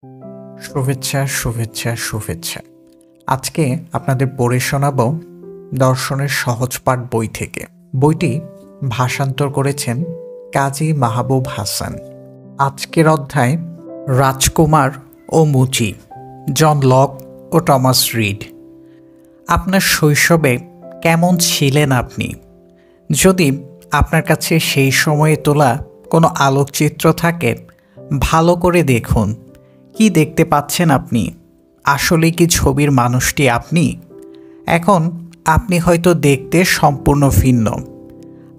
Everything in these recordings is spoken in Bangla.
শুভেচ্ছা শুভেচ্ছা শুভেচ্ছা। আজকে আপনাদের পড়ে শোনাব দর্শনের সহজ পাঠ বই থেকে। বইটি ভাষান্তর করেছেন কাজী মাহবুব হাসান। আজকের অধ্যায় রাজকুমার ও মুচি, জন লক ও টমাস রিড। আপনার শৈশবে কেমন ছিলেন আপনি? যদি আপনার কাছে সেই সময়ে তোলা কোনো আলোকচিত্র থাকে, ভালো করে দেখুন। কি দেখতে পাচ্ছেন আপনি? আসলে কি ছবির মানুষটি আপনি? এখন আপনি হয়তো দেখতে সম্পূর্ণ ভিন্ন।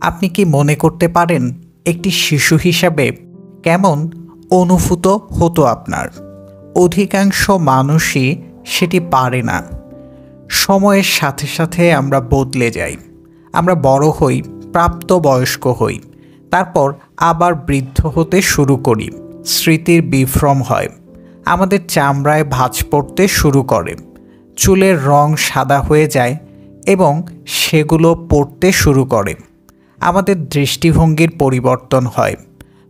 আপনি কি মনে করতে পারেন একটি শিশু হিসাবে কেমন অনুভূত হতো আপনার? অধিকাংশ মানুষই সেটি পারে না। সময়ের সাথে সাথে আমরা বদলে যাই। আমরা বড় হই, প্রাপ্তবয়স্ক হই, তারপর আবার বৃদ্ধ হতে শুরু করি। স্মৃতির বিভ্রম হয়, আমাদের চামড়ায় ভাঁজ পড়তে শুরু করে, চুলের রং সাদা হয়ে যায় এবং সেগুলো পড়তে শুরু করে। আমাদের দৃষ্টিভঙ্গির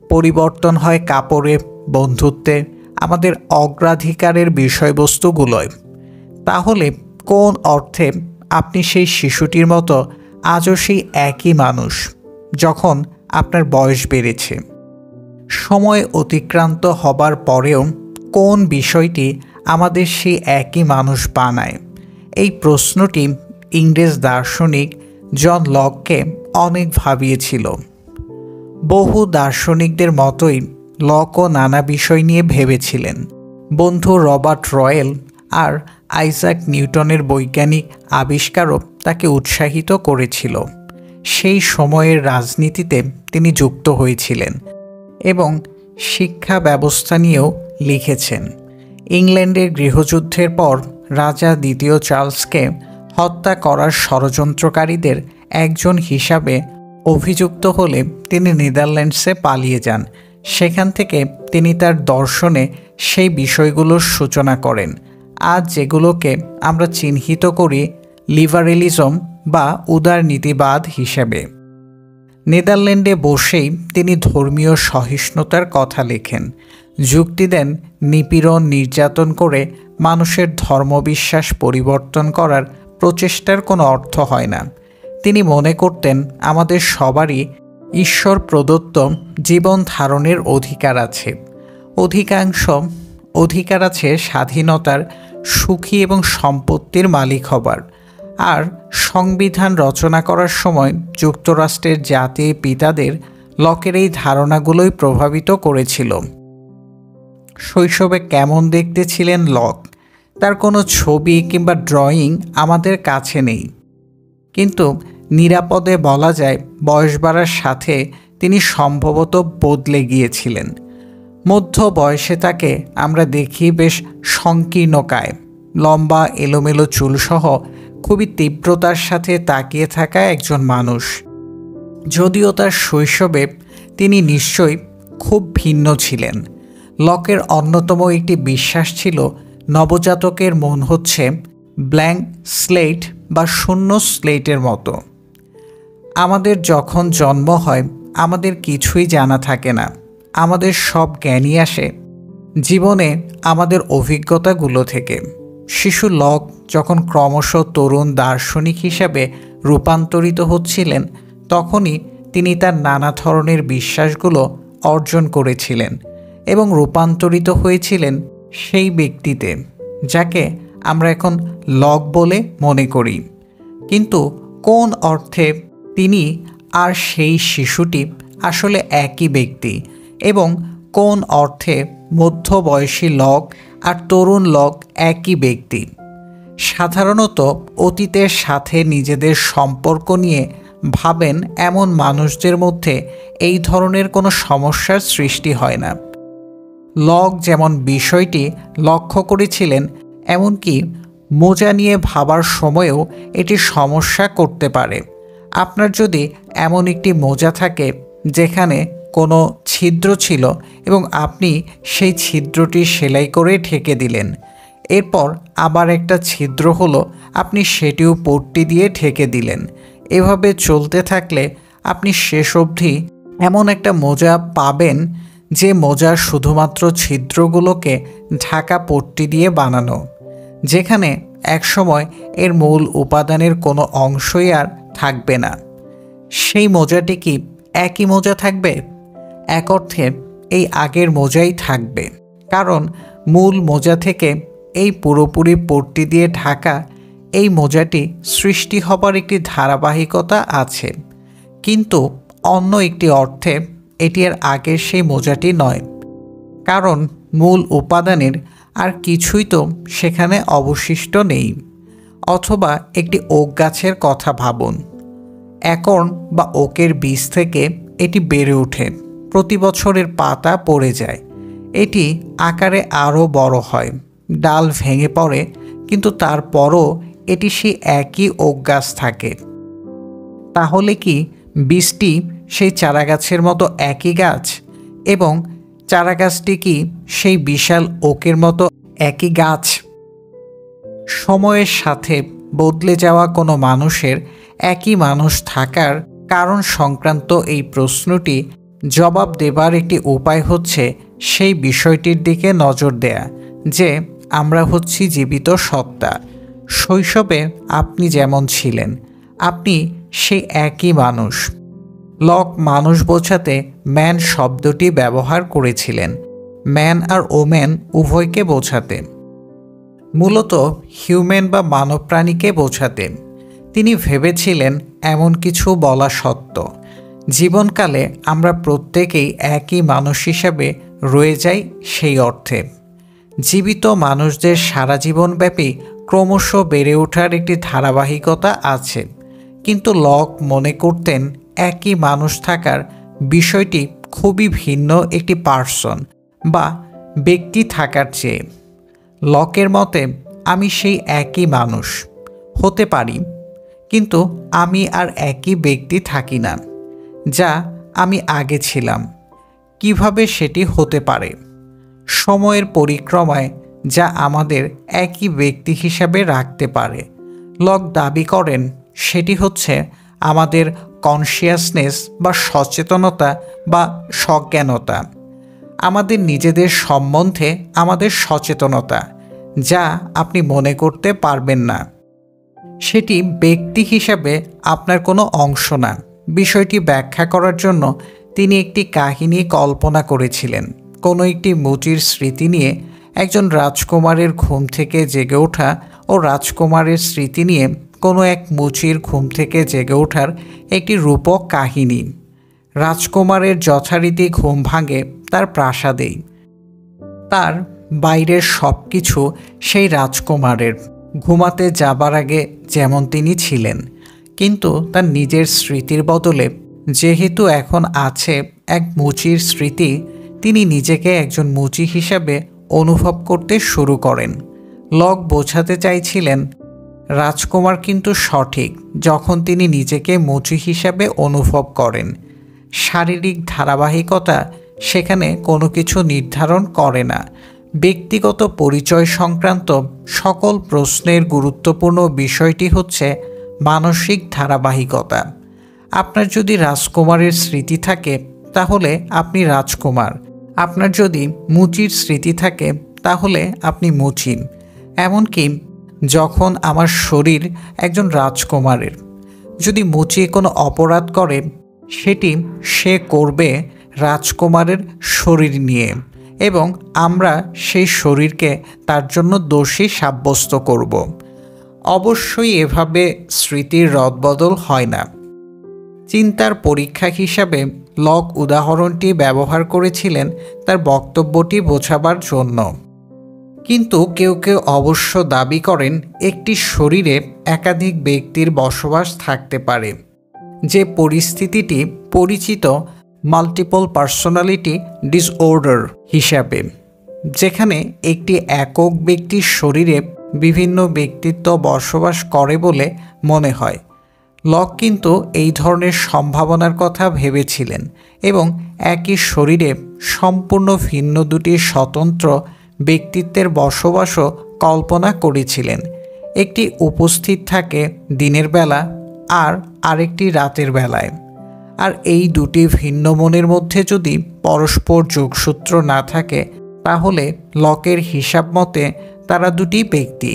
পরিবর্তন হয় কাপড়ে, বন্ধুত্বে, আমাদের অগ্রাধিকারের বিষয়বস্তুগুলোয়। তাহলে কোন অর্থে আপনি সেই শিশুটির মতো আজও সেই একই মানুষ যখন আপনার বয়স বেড়েছে? সময় অতিক্রান্ত হবার পরেও কোন বিষয়টি আমাদের সেই একই মানুষ বানায়? এই প্রশ্নটি ইংরেজ দার্শনিক জন লককে অনেক ভাবিয়েছিল। বহু দার্শনিকদের মতোই লকও নানা বিষয় নিয়ে ভেবেছিলেন। বন্ধু রবার্ট রয়েল আর আইজাক নিউটনের বৈজ্ঞানিক আবিষ্কারও তাকে উৎসাহিত করেছিল। সেই সময়ের রাজনীতিতে তিনি যুক্ত হয়েছিলেন এবং শিক্ষা ব্যবস্থা নিয়েও লিখেছেন। ইংল্যান্ডের গৃহযুদ্ধের পর রাজা দ্বিতীয় চার্লসকে হত্যা করার ষড়যন্ত্রকারীদের একজন হিসাবে অভিযুক্ত হলে তিনি নেদারল্যান্ডসে পালিয়ে যান। সেখান থেকে তিনি তার দর্শনে সেই বিষয়গুলোর সূচনা করেন, আজ যেগুলোকে আমরা চিহ্নিত করি লিবারেলিজম বা উদারনীতিবাদ হিসেবে। নেদারল্যান্ডে বসেই তিনি ধর্মীয় সহিষ্ণুতার কথা লেখেন, যুক্তি দেন নিপীড়ন নির্যাতন করে মানুষের ধর্মবিশ্বাস পরিবর্তন করার প্রচেষ্টার কোনো অর্থ হয় না। তিনি মনে করতেন আমাদের সবারই ঈশ্বর প্রদত্ত জীবন ধারণের অধিকার আছে স্বাধীনতার, সুখী এবং সম্পত্তির মালিক হবার। আর সংবিধান রচনা করার সময় যুক্তরাষ্ট্রের জাতির পিতাদের লকের এই ধারণাগুলোই প্রভাবিত করেছিল। শৈশবে কেমন দেখতে ছিলেন লক? তার কোনো ছবি কিংবা ড্রয়িং আমাদের কাছে নেই, কিন্তু নিরাপদে বলা যায় বয়স বাড়ার সাথে তিনি সম্ভবত বদলে গিয়েছিলেন। মধ্য বয়সে তাকে আমরা দেখি বেশ সংকীর্ণকায়, লম্বা এলোমেলো চুলসহ খুবই তীব্রতার সাথে তাকিয়ে থাকা একজন মানুষ। যদিও তার শৈশবে তিনি নিশ্চয়ই খুব ভিন্ন ছিলেন। লকের অন্যতম একটি বিশ্বাস ছিল নবজাতকের মন হচ্ছে ব্ল্যাঙ্ক স্লেট বা শূন্য স্লেটের মতো। আমাদের যখন জন্ম হয় আমাদের কিছুই জানা থাকে না, আমাদের সব জ্ঞানই আসে জীবনে আমাদের অভিজ্ঞতাগুলো থেকে। শিশু লক যখন ক্রমশ তরুণ দার্শনিক হিসাবে রূপান্তরিত হচ্ছিলেন, তখনই তিনি তার নানা ধরনের বিশ্বাসগুলো অর্জন করেছিলেন এবং রূপান্তরিত হয়েছিলেন সেই ব্যক্তিতে যাকে আমরা এখন লক বলে মনে করি। কিন্তু কোন অর্থে তিনি আর সেই শিশুটি আসলে একই ব্যক্তি, এবং কোন অর্থে মধ্যবয়সী লক আর তরুণ লক একই ব্যক্তি? সাধারণত অতীতের সাথে নিজেদের সম্পর্ক নিয়ে ভাবেন এমন মানুষদের মধ্যে এই ধরনের কোনো সমস্যার সৃষ্টি হয় না। লক যেমন বিষয়টি লক্ষ্য করেছিলেন, এমনকি মোজা নিয়ে ভাবার সময়ও এটি সমস্যা করতে পারে। আপনার যদি এমন একটি মোজা থাকে যেখানে কোনো ছিদ্র ছিল এবং আপনি সেই ছিদ্রটি সেলাই করে ঢেকে দিলেন, এরপর আবার একটা ছিদ্র হলো, আপনি সেটিও পট্টি দিয়ে ঢেকে দিলেন, এভাবে চলতে থাকলে আপনি শেষ অবধি এমন একটা মোজা পাবেন যে মোজার শুধুমাত্র ছিদ্রগুলোকে ঢাকা পট্টি দিয়ে বানানো, যেখানে একসময় এর মূল উপাদানের কোনো অংশই আর থাকবে না। সেই মোজাটি কি একই মোজা থাকবে? এক অর্থে এই আগের মোজাই থাকবে, কারণ মূল মোজা থেকে এই পুরোপুরি পট্টি দিয়ে ঢাকা এই মোজাটি সৃষ্টি হবার একটি ধারাবাহিকতা আছে, কিন্তু অন্য একটি অর্থে এটি আর আগের সেই মোজাটি নয়, কারণ মূল উপাদানের আর কিছুই তো সেখানে অবশিষ্ট নেই। অথবা একটি ওক গাছের কথা ভাবুন। একর্ন বা ওকের বীজ থেকে এটি বেড়ে ওঠে, প্রতি বছরের পাতা পড়ে যায়, এটি আকারে আরও বড় হয়, ডাল ভেঙে পড়ে, কিন্তু তারপরও এটি সেই একই ওক গাছ থাকে। তাহলে কি বীজটি সেই চারাগাছের মতো একই গাছ, এবং চারাগাছটি কি সেই বিশাল ওকের মতো একই গাছ? সময়ের সাথে বদলে যাওয়া কোনো মানুষের একই মানুষ থাকার কারণ সংক্রান্ত এই প্রশ্নটি জবাব দেবার একটি উপায় হচ্ছে সেই বিষয়টির দিকে নজর দেয়া যে আমরা হচ্ছি জীবিত সত্তা। শৈশবে আপনি যেমন ছিলেন, আপনি সেই একই মানুষ। লক মানুষ বোঝাতে ম্যান শব্দটি ব্যবহার করেছিলেন, ম্যান আর ওম্যান উভয়কে বোঝাতে, মূলত হিউম্যান বা মানব প্রাণীকে বোঝাতে। তিনি ভেবেছিলেন এমন কিছু বলা সত্য, জীবনকালে আমরা প্রত্যেকেই একই মানুষ হিসাবে রয়ে যাই। সেই অর্থে জীবিত মানুষদের সারা জীবনব্যাপী ক্রমশ বেড়ে ওঠার একটি ধারাবাহিকতা আছে, কিন্তু লক মনে করতেন একই মানুষ থাকার বিষয়টি খুবই ভিন্ন একটি পার্সন বা ব্যক্তি থাকার চেয়ে। লকের মতে আমি সেই একই মানুষ হতে পারি, কিন্তু আমি আর একই ব্যক্তি থাকি না যা আমি আগে ছিলাম। কিভাবে সেটি হতে পারে? সময়ের পরিক্রমায় যা আমাদের একই ব্যক্তি হিসাবে রাখতে পারে। লক দাবি করেন সেটি হচ্ছে আমাদের কনসিয়াসনেস বা সচেতনতা বা সজ্ঞানতা, আমাদের নিজেদের সম্বন্ধে আমাদের সচেতনতা, যা আপনি মনে করতে পারবেন না। সেটি ব্যক্তি হিসাবে আপনার কোনো অংশ না। বিষয়টি ব্যাখ্যা করার জন্য তিনি একটি কাহিনী কল্পনা করেছিলেন। কোনো একটি মুচির স্মৃতি নিয়ে একজন রাজকুমারের ঘুম থেকে জেগে ওঠা ও রাজকুমারের স্মৃতি নিয়ে কোনো এক মুচির ঘুম থেকে জেগে ওঠার একটি রূপক কাহিনী। রাজকুমারের যথারীতি ঘুম ভাঙে তার প্রাসাদেই। তার বাইরের সব কিছু সেই রাজকুমারের, ঘুমাতে যাবার আগে যেমন তিনি ছিলেন, কিন্তু তার নিজের স্মৃতির বদলে যেহেতু এখন আছে এক মুচির স্মৃতি, তিনি নিজেকে একজন মুচি হিসাবে অনুভব করতে শুরু করেন। লক বোঝাতে চাইছিলেন রাজকুমার কিন্তু সঠিক যখন তিনি নিজেকে মুচি হিসাবে অনুভব করেন। শারীরিক ধারাবাহিকতা সেখানে কোনো কিছু নির্ধারণ করে না। ব্যক্তিগত পরিচয় সংক্রান্ত সকল প্রশ্নের গুরুত্বপূর্ণ বিষয়টি হচ্ছে মানসিক ধারাবাহিকতা। আপনার যদি রাজকুমারের স্মৃতি থাকে তাহলে আপনি রাজকুমার, আপনার যদি মুচির স্মৃতি থাকে তাহলে আপনি মুচি। এমনকি যখন আমার শরীর একজন রাজকুমারের, যদি মুচি কোনো অপরাধ করে সেটি সে করবে রাজকুমারের শরীর নিয়ে, এবং আমরা সেই শরীরকে তার জন্য দোষী সাব্যস্ত করব। অবশ্যই এভাবে স্মৃতির রদবদল হয় না। চিন্তার পরীক্ষা হিসাবে লক উদাহরণটি ব্যবহার করেছিলেন তার বক্তব্যটি বোঝাবার জন্য। কিন্তু কেউ কেউ অবশ্য দাবি করেন একটি শরীরে একাধিক ব্যক্তির বসবাস থাকতে পারে, যে পরিস্থিতিটি পরিচিত মাল্টিপল পার্সোনালিটি ডিসঅর্ডার হিসাবে, যেখানে একটি একক ব্যক্তির শরীরে বিভিন্ন ব্যক্তিত্ব বসবাস করে বলে মনে হয়। লক কিন্তু এই ধরনের সম্ভাবনার কথা ভেবেছিলেন এবং একই শরীরে সম্পূর্ণ ভিন্ন দুটি স্বতন্ত্র ব্যক্তিত্বের বসবাসও কল্পনা করেছিলেন। একটি উপস্থিত থাকে দিনের বেলা আর আরেকটি রাতের বেলায়, আর এই দুটি ভিন্ন মনের মধ্যে যদি পরস্পর যোগসূত্র না থাকে, তাহলে লকের হিসাব মতে তারা দুটি ব্যক্তি।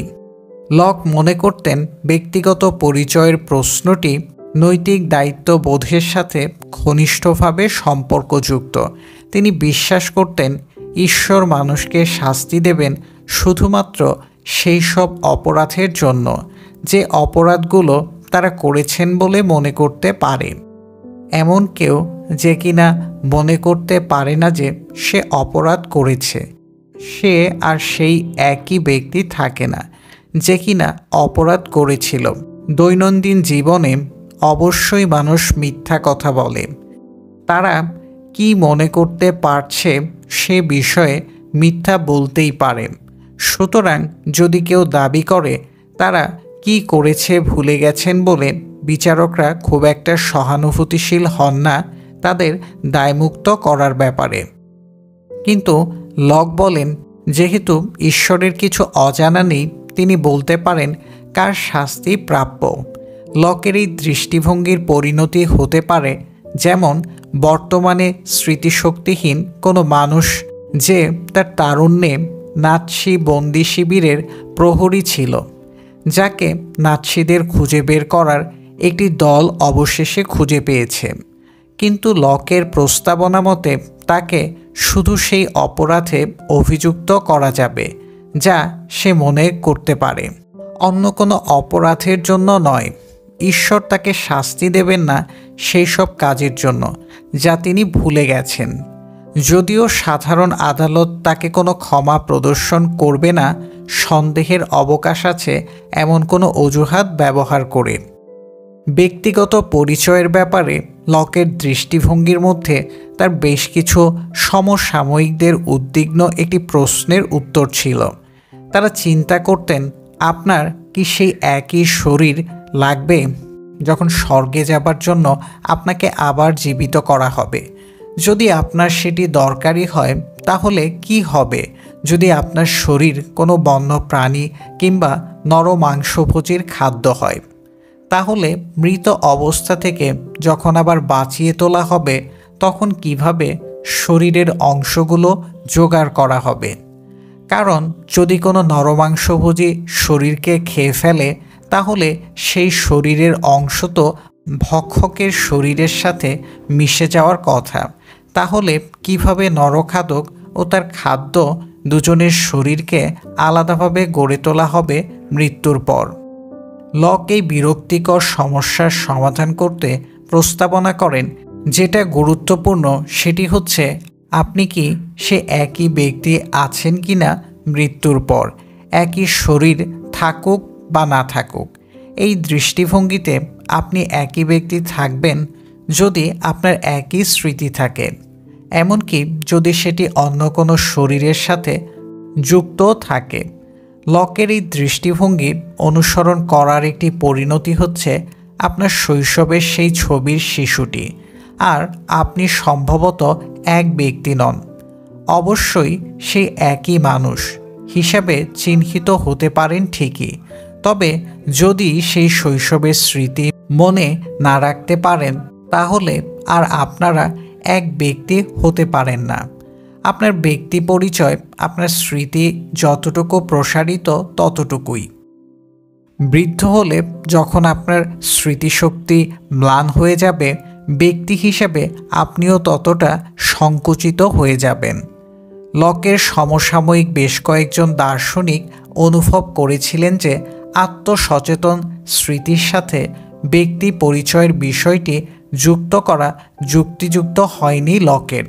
লক মনে করতেন ব্যক্তিগত পরিচয়ের প্রশ্নটি নৈতিক দায়িত্ববোধের সাথে ঘনিষ্ঠভাবে সম্পর্কযুক্ত। তিনি বিশ্বাস করতেন ঈশ্বর মানুষকে শাস্তি দেবেন শুধুমাত্র সেই সব অপরাধের জন্য যে অপরাধগুলো তারা করেছেন বলে মনে করতে পারে। এমন কেউ যে কিনা মনে করতে পারে না যে সে অপরাধ করেছে, সে আর সেই একই ব্যক্তি থাকে না যে কিনা অপরাধ করেছিল। দৈনন্দিন জীবনে অবশ্যই মানুষ মিথ্যা কথা বলে। তারা কি মনে করতে পারছে সে বিষয়ে মিথ্যা বলতেই পারে। সুতরাং যদি কেউ দাবি করে তারা কি করেছে ভুলে গেছেন বলে, বিচারকরা খুব একটা সহানুভূতিশীল হন না তাদের দায়মুক্ত করার ব্যাপারে। কিন্তু লক বলেন, যেহেতু ঈশ্বরের কিছু অজানা নেই, তিনি বলতে পারেন কার শাস্তি প্রাপ্য। লকের এই দৃষ্টিভঙ্গির পরিণতি হতে পারে যেমন বর্তমানে স্মৃতিশক্তিহীন কোনো মানুষ যে তার তারুণ্যে নাৎসি বন্দি শিবিরের প্রহরী ছিল, যাকে নাৎসিদের খুঁজে বের করার একটি দল অবশেষে খুঁজে পেয়েছে, কিন্তু লকের প্রস্তাবনা মতে তাকে শুধু সেই অপরাধে অভিযুক্ত করা যাবে যা সে মনে করতে পারে, অন্য কোনো অপরাধের জন্য নয়। ঈশ্বর তাকে শাস্তি দেবেন না সেই সব কাজের জন্য যা তিনি ভুলে গেছেন। যদিও সাধারণ আদালত তাকে কোনো ক্ষমা প্রদর্শন করবে না, সন্দেহের অবকাশ আছে এমন কোনো অজুহাত ব্যবহার করে। ব্যক্তিগত পরিচয়ের ব্যাপারে লকের দৃষ্টিভঙ্গির মধ্যে তার বেশ কিছু সমসাময়িকদের উদ্বিগ্ন একটি প্রশ্নের উত্তর ছিল। তারা চিন্তা করতেন, আপনার কি সেই একই শরীর লাগবে যখন স্বর্গে যাবার জন্য আপনাকে আবার জীবিত করা হবে? যদি আপনার সেটি দরকারি হয়, তাহলে কি হবে যদি আপনার শরীর কোনো বন্য প্রাণী কিংবা নরমাংসভোজীর খাদ্য হয়? তাহলে মৃত অবস্থা থেকে যখন আবার বাঁচিয়ে তোলা হবে, তখন কিভাবে শরীরের অংশগুলো জোগাড় করা হবে? কারণ যদি কোনো নরমাংসভোজী শরীরকে খেয়ে ফেলে, তাহলে সেই শরীরের অংশ তো ভক্ষকের শরীরের সাথে মিশে যাওয়ার কথা। তাহলে কিভাবে নরখাদক ও তার খাদ্য দুজনের শরীরকে আলাদাভাবে গড়ে তোলা হবে মৃত্যুর পর? লক এই বিরক্তিকর সমস্যার সমাধান করতে প্রস্তাবনা করেন, যেটা গুরুত্বপূর্ণ সেটি হচ্ছে আপনি কি সে একই ব্যক্তি আছেন কি না মৃত্যুর পর, একই শরীর থাকুক বা না থাকুক। এই দৃষ্টিভঙ্গিতে আপনি একই ব্যক্তি থাকবেন যদি আপনার একই স্মৃতি থাকে, এমনকি যদি সেটি অন্য কোনো শরীরের সাথে যুক্ত থাকে। লকের এই দৃষ্টিভঙ্গি অনুসরণ করার একটি পরিণতি হচ্ছে আপনার শৈশবের সেই ছবির শিশুটি আর আপনি সম্ভবত এক ব্যক্তি নন। অবশ্যই সেই একই মানুষ হিসাবে চিহ্নিত হতে পারেন ঠিকই, তবে যদি সেই শৈশবের স্মৃতি মনে না রাখতে পারেন, তাহলে আর আপনারা এক ব্যক্তি হতে পারেন না। আপনার ব্যক্তি পরিচয় আপনার স্মৃতি যতটুকু প্রসারিত ততটুকুই। বৃদ্ধ হলে যখন আপনার স্মৃতিশক্তি ম্লান হয়ে যাবে, ব্যক্তি হিসেবে আপনিও ততটা সংকুচিত হয়ে যাবেন। লকের সমসাময়িক বেশ কয়েকজন দার্শনিক অনুভব করেছিলেন যে আত্মসচেতন স্মৃতির সাথে ব্যক্তি পরিচয়ের বিষয়টি যুক্ত করা যুক্তিযুক্ত হয়নি লকের।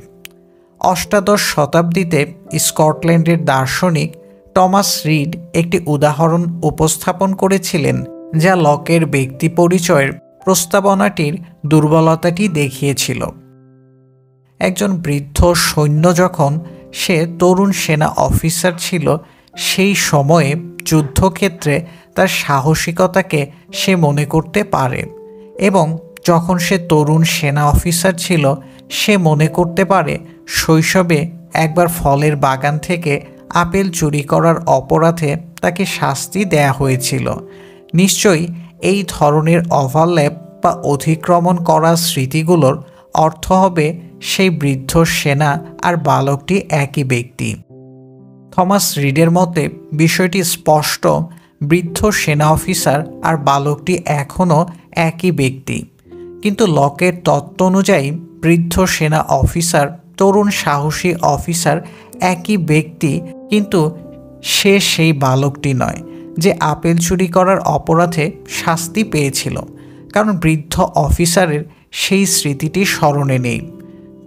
অষ্টাদশ শতাব্দীতে স্কটল্যান্ডের দার্শনিক টমাস রিড একটি উদাহরণ উপস্থাপন করেছিলেন যা লকের ব্যক্তি পরিচয়ের প্রস্তাবনাটির দুর্বলতাটি দেখিয়েছিল। একজন বৃদ্ধ সৈন্য যখন সে তরুণ সেনা অফিসার ছিল, সেই সময়ে যুদ্ধক্ষেত্রে তার সাহসিকতাকে সে মনে করতে পারে, এবং যখন সে তরুণ সেনা অফিসার ছিল, সে মনে করতে পারে শৈশবে একবার ফলের বাগান থেকে আপেল চুরি করার অপরাধে তাকে শাস্তি দেয়া হয়েছিল। নিশ্চয়ই এই ধরনের ওভারল্যাপ বা অতিক্রমণ করা স্মৃতিগুলোর অর্থ হবে সেই বৃদ্ধ সেনা আর বালকটি একই ব্যক্তি। থমাস রিডের মতে বিষয়টি স্পষ্ট, বৃদ্ধ সেনা অফিসার আর বালকটি এখনও একই ব্যক্তি। কিন্তু লকের তত্ত্ব অনুযায়ী বৃদ্ধ সেনা অফিসার, তরুণ সাহসী অফিসার একই ব্যক্তি, কিন্তু সে সেই বালকটি নয় যে আপেল চুরি করার অপরাধে শাস্তি পেয়েছিল, কারণ বৃদ্ধ অফিসারের সেই স্মৃতিটি স্মরণে নেই।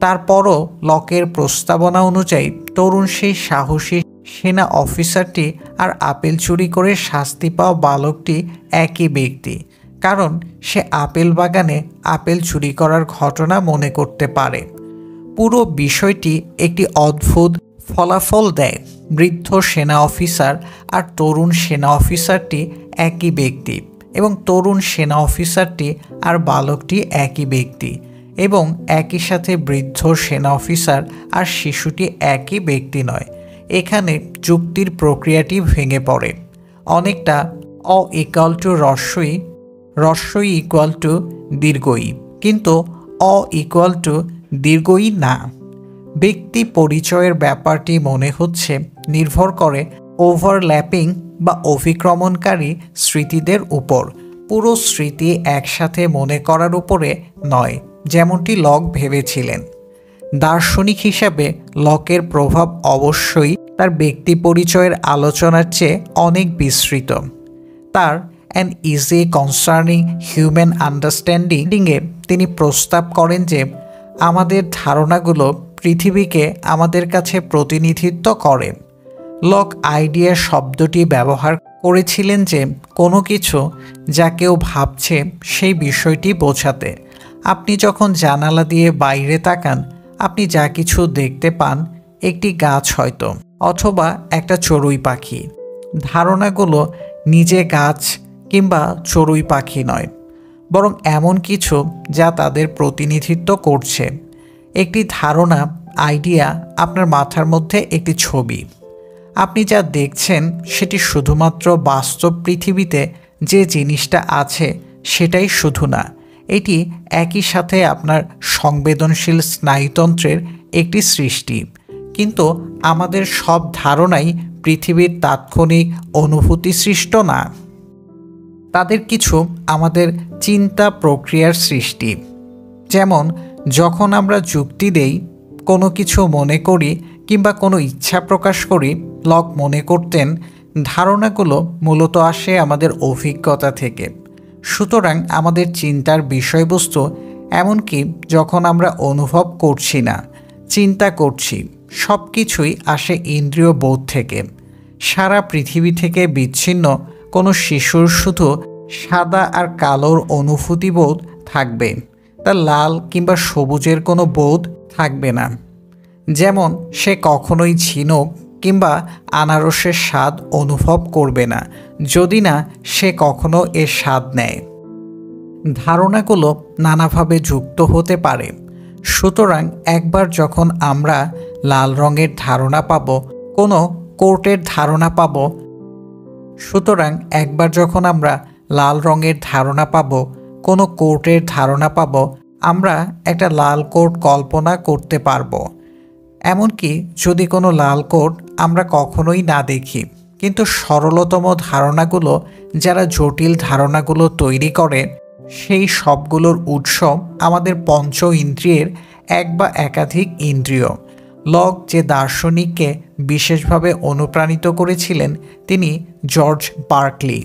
তারপরও লকের প্রস্তাবনা অনুযায়ী তরুণ সেই সাহসী সেনা অফিসারটি আর আপেল চুরি করে শাস্তি পাওয়া বালকটি একই ব্যক্তি, কারণ সে আপেল বাগানে আপেল চুরি করার ঘটনা মনে করতে পারে। পুরো বিষয়টি একটি অদ্ভুত ফলাফল দেয়। বৃদ্ধ সেনা অফিসার আর তরুণ সেনা অফিসারটি একই ব্যক্তি, এবং তরুণ সেনা অফিসারটি আর বালকটি একই ব্যক্তি, এবং একই সাথে বৃদ্ধ সেনা অফিসার আর শিশুটি একই ব্যক্তি নয়। এখানে যুক্তির প্রক্রিয়াটি ভেঙে পড়ে। অনেকটা অ ইকুয়াল টু রস্বই, রস্বই ইকুয়াল টু দীর্ঘই, কিন্তু অ ইকুয়াল টু দীর্ঘই না। ব্যক্তি পরিচয়ের ব্যাপারটি মনে হচ্ছে নির্ভর করে ওভারল্যাপিং বা অভিক্রমণকারী স্মৃতিদের উপর, পুরো স্মৃতি একসাথে মনে করার উপরে নয়, যেমনটি লক ভেবেছিলেন। দার্শনিক হিসাবে লকের প্রভাব অবশ্যই তার ব্যক্তি পরিচয়ের আলোচনার চেয়ে অনেক বিস্তৃত। তার অ্যান ইজি কনসার্নিং হিউম্যান আন্ডারস্ট্যান্ডিংয়ে তিনি প্রস্তাব করেন যে আমাদের ধারণাগুলো পৃথিবীকে আমাদের কাছে প্রতিনিধিত্ব করে। লক আইডিয়া শব্দটি ব্যবহার করেছিলেন যে কোনো কিছু যা কেউ ভাবছে সেই বিষয়টি বোঝাতে। আপনি যখন জানালা দিয়ে বাইরে তাকান, আপনি যা কিছু দেখতে পান একটি গাছ হয়তো, অথবা একটা চড়ুই পাখি। ধারণাগুলো নিজে গাছ কিংবা চড়ুই পাখি নয়, বরং এমন কিছু যা তাদের প্রতিনিধিত্ব করছে। একটি ধারণা, আইডিয়া আপনার মাথার মধ্যে একটি ছবি। আপনি যা দেখছেন সেটি শুধুমাত্র বাস্তব পৃথিবীতে যে জিনিসটা আছে সেটাই শুধু না, এটি একই সাথে আপনার সংবেদনশীল স্নায়ুতন্ত্রের একটি সৃষ্টি। কিন্তু আমাদের সব ধারণাই পৃথিবীর তাৎক্ষণিক অনুভূতি সৃষ্ট না, তাদের কিছু আমাদের চিন্তা প্রক্রিয়ার সৃষ্টি। যেমন যখন আমরা যুক্তি দেই, কোনো কিছু মনে করি কিংবা কোনো ইচ্ছা প্রকাশ করি, লক মনে করতেন ধারণাগুলো মূলত আসে আমাদের অভিজ্ঞতা থেকে। সুতরাং আমাদের চিন্তার বিষয়বস্তু, এমনকি যখন আমরা অনুভব করছি না, চিন্তা করছি, সব কিছুই আসে ইন্দ্রিয় বোধ থেকে। সারা পৃথিবী থেকে বিচ্ছিন্ন কোনো শিশুর শুধু সাদা আর কালোর অনুভূতিবোধ থাকবে, তার লাল কিংবা সবুজের কোনো বোধ থাকবে না। যেমন সে কখনোই ঝিনুক কিংবা আনারসের স্বাদ অনুভব করবে না যদি না সে কখনো এর স্বাদ নেয়। ধারণাগুলো নানাভাবে যুক্ত হতে পারে। সুতরাং একবার যখন আমরা লাল রঙের ধারণা পাব, কোনো কোর্টের ধারণা পাব, সুতরাং একবার যখন আমরা লাল রঙের ধারণা পাব, কোনো কোর্টের ধারণা পাব, আমরা একটা লাল কোট কল্পনা করতে পারব। এমনকি যদি কোনো লাল কোট আমরা কখনোই না দেখি, কিন্তু সরলতম ধারণাগুলো, যারা জটিল ধারণাগুলো তৈরি করে, সেই সবগুলোর উৎস আমাদের পঞ্চ ইন্দ্রিয়ের এক বা একাধিক ইন্দ্রিয়। লক যে দার্শনিককে বিশেষভাবে অনুপ্রাণিত করেছিলেন তিনি জর্জ বার্কলি।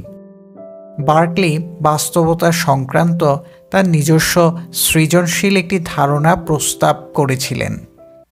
বার্কলি বাস্তবতা সংক্রান্ত তার নিজস্ব সৃজনশীল একটি ধারণা প্রস্তাব করেছিলেন।